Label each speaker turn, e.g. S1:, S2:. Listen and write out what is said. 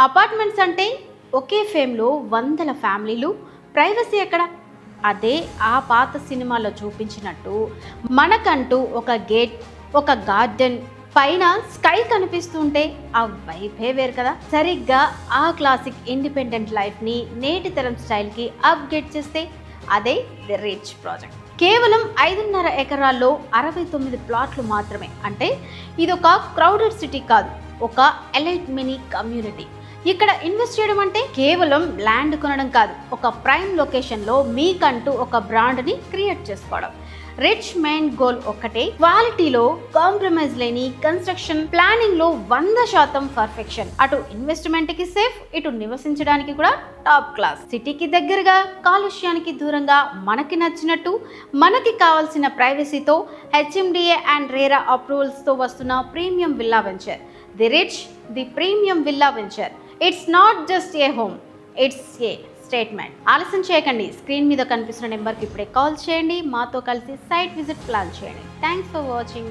S1: Apartments అంటే ఒకే ఫేమ్లో వందల ఫ్యామిలీలు, ప్రైవసీ ఎక్కడ? అదే ఆ పాత సినిమాలో చూపించినట్టు మనకంటూ ఒక గేట్, ఒక గార్డెన్, పైన స్కై కనిపిస్తుంటే ఆ వైపే వేరు కదా. సరిగ్గా ఆ క్లాసిక్ ఇండిపెండెంట్ లైఫ్ని నేటి తరం స్టైల్కి అప్గ్రేడ్ చేస్తే అదే ది రిచ్ ప్రాజెక్ట్. కేవలం 5.5 ఎకరాల్లో 69 ప్లాట్లు మాత్రమే. అంటే ఇదొక క్రౌడెడ్ సిటీ కాదు, ఒక ఎలైట్ మినీ కమ్యూనిటీ. ఇక్కడ ఇన్వెస్ట్ చేయడం అంటే కేవలం ల్యాండ్ కొనడం కాదు, ఒక ప్రైమ్ లొకేషన్లో మీకంటూ ఒక బ్రాండ్ని క్రియేట్ చేసుకోవడం. రిచ్ మెయిన్ గోల్ ఒక్కటే, క్వాలిటీలో కాంప్రమైజ్ లేని కన్స్ట్రక్షన్, ప్లానింగ్లో 100% పర్ఫెక్షన్. అటు ఇన్వెస్ట్మెంట్కి సేఫ్, ఇటు నివసించడానికి కూడా టాప్ క్లాస్. సిటీకి దగ్గరగా, కాలుష్యానికి దూరంగా, మనకి నచ్చినట్టు, మనకి కావాల్సిన ప్రైవసీతో, హెచ్ఎండిఏ అండ్ రేరా అప్రూవల్స్తో వస్తున్న premium villa venture the rich, the premium villa venture. It's not just a home, it's a statement. ఆలస్యం చేయకండి, స్క్రీన్ మీద కనిపిస్తున్న నెంబర్కి ఇప్పుడే కాల్ చేయండి, మాతో కలిసి సైట్ విజిట్ ప్లాన్ చేయండి. Thanks for watching.